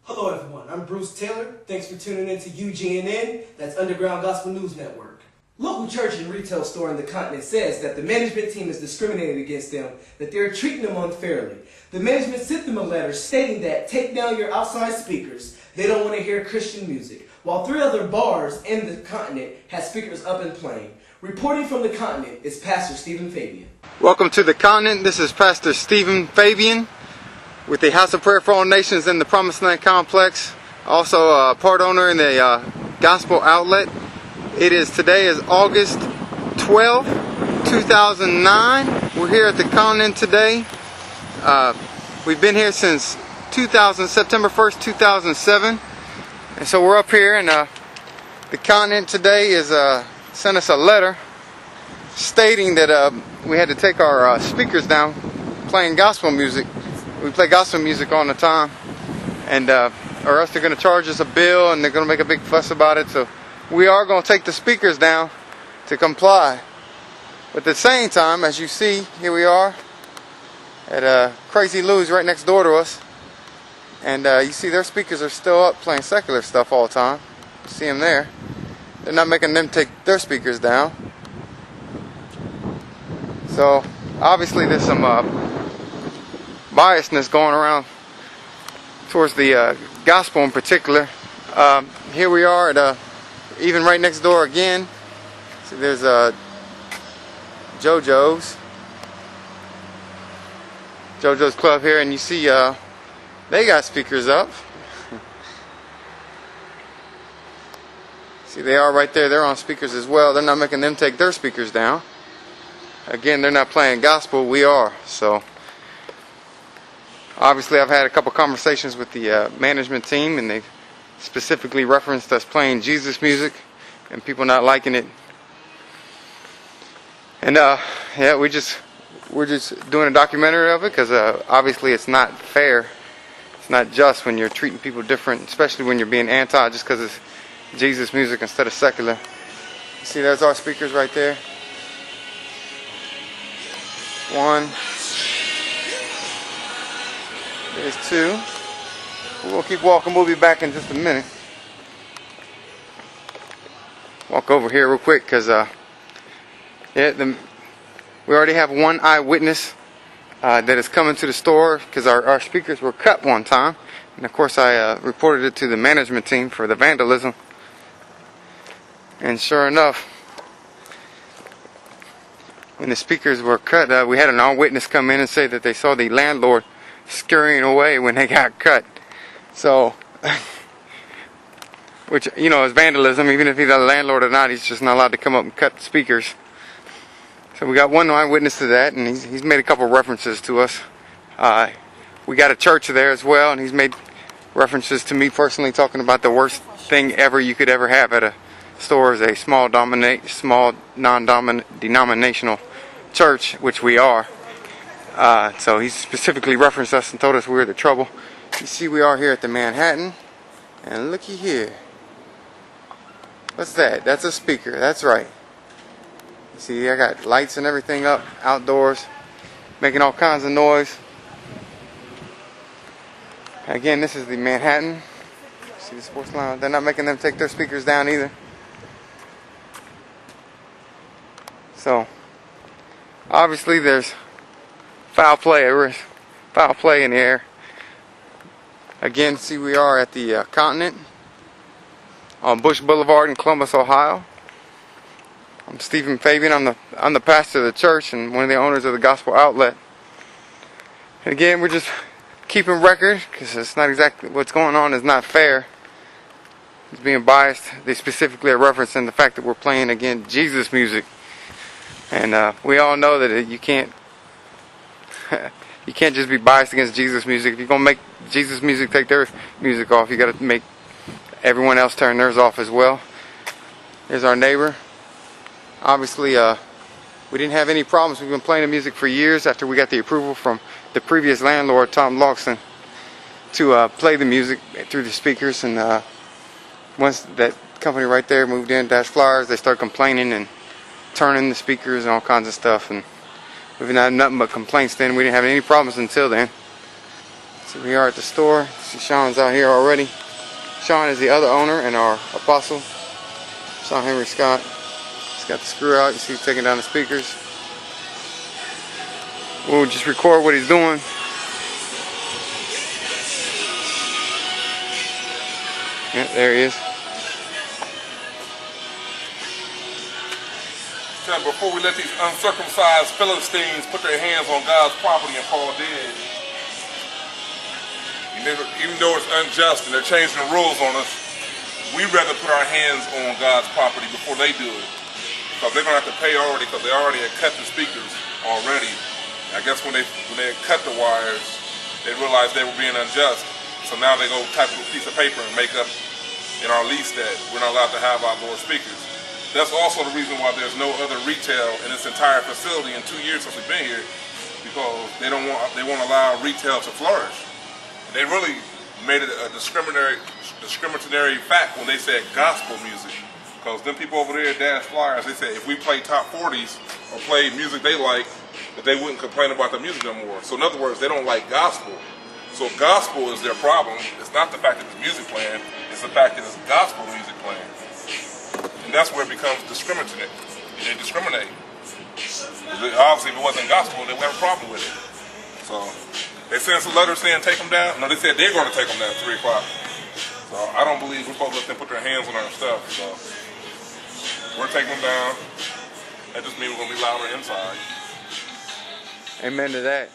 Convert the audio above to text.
Hello everyone, I'm Bruce Taylor. Thanks for tuning in to U.G.N.N, that's Underground Gospel News Network. Local church and retail store in the continent says that the management team is discriminating against them, that they're treating them unfairly. The management sent them a letter stating that take down your outside speakers, they don't want to hear Christian music, while 3 other bars in the continent have speakers up and playing. Reporting from the continent is Pastor Stephen Fabian. Welcome to the continent. This is Pastor Stephen Fabian with the House of Prayer for All Nations in the Promised Land Complex. Also a part owner in the Gospel Outlet. Today is August 12, 2009. We're here at the continent today. We've been here since September 1st, 2007. And so we're up here, and the continent today is sent us a letter stating that we had to take our speakers down playing gospel music. We play gospel music all the time, and or else they're going to charge us a bill and they're going to make a big fuss about it. So we are going to take the speakers down to comply. But at the same time, as you see, here we are at Crazy Lou's right next door to us, and you see their speakers are still up playing secular stuff all the time. You see them there. They're not making them take their speakers down. So obviously there's some biasness going around towards the gospel in particular. Here we are at even right next door again. So there's JoJo's Club here, and you see they got speakers up. See, they are right there. They're on speakers as well. They're not making them take their speakers down. Again, they're not playing gospel. We are. So obviously I've had a couple conversations with the management team, and they've specifically referenced us playing Jesus music and people not liking it. And yeah, we're just doing a documentary of it, because obviously it's not fair. It's not just when you're treating people different, especially when you're being anti just because it's Jesus music instead of secular. You see, there's our speakers right there. 1. There's 2. We'll keep walking. We'll be back in just a minute. Walk over here real quick, because we already have one eyewitness that is coming to the store, because our speakers were cut one time, and of course I reported it to the management team for the vandalism. And sure enough, when the speakers were cut, we had an eyewitness come in and say that they saw the landlord scurrying away when they got cut. So, which, you know, is vandalism. Even if he's a landlord or not, he's just not allowed to come up and cut speakers. So we got one eyewitness to that, and he's made a couple references to us. We got a church there as well, and he's made references to me personally, talking about the worst thing ever you could ever have at a store is a small non-denominational church, which we are. So he specifically referenced us and told us we were the trouble. You see, we are here at the Manhattan, and looky here. What's that? That's a speaker. That's right. See, I got lights and everything up outdoors, making all kinds of noise. Again, this is the Manhattan. See the sports line? They're not making them take their speakers down either. So, obviously there's foul play in the air. Again, see, we are at the continent on Bush Boulevard in Columbus, Ohio. I'm Stephen Fabian. I'm the pastor of the church and one of the owners of the Gospel Outlet. And again, we're just keeping record, because it's not exactly what's going on is not fair. It's being biased. They specifically are referencing the fact that we're playing, again, Jesus music. And we all know that you can't just be biased against Jesus music. If you're gonna make Jesus music take their music off, you got to make everyone else turn theirs off as well. Here's our neighbor. Obviously, we didn't have any problems. We've been playing the music for years after we got the approval from the previous landlord, Tom Lawson, to play the music through the speakers. And once that company right there moved in, Dash Flyers, they started complaining and turning the speakers and all kinds of stuff, and we've had nothing but complaints then. We didn't have any problems until then. So we are at the store. See, Sean's out here already. Sean is the other owner and our apostle, Sean Henry Scott. He's got the screw out. You see he's taking down the speakers. We'll just record what he's doing. Yeah, there he is. Before we let these uncircumcised Philistines put their hands on God's property and fall dead, even though it's unjust and they're changing the rules on us, we'd rather put our hands on God's property before they do it. Because they're going to have to pay already, because they already had cut the speakers already. I guess when they cut the wires, they realized they were being unjust. So now they go type a piece of paper and make up in our lease that we're not allowed to have outdoor speakers. That's also the reason why there's no other retail in this entire facility in 2 years since we've been here, because they won't allow retail to flourish. They really made it a discriminatory fact when they said gospel music, because them people over there at Dash Flyers, they said if we play top 40s or play music they like, that they wouldn't complain about the music no more. So in other words, they don't like gospel. So gospel is their problem. It's not the fact that it's music playing, it's the fact that it's gospel music playing. And that's where it becomes discriminatory. They discriminate. Obviously, if it wasn't gospel, they would have a problem with it. So they sent us a letter saying take them down. No, they said they're going to take them down at 3 o'clock. So I don't believe we're supposed to let them put their hands on our stuff. So we're taking them down. That just means we're going to be louder inside. Amen to that.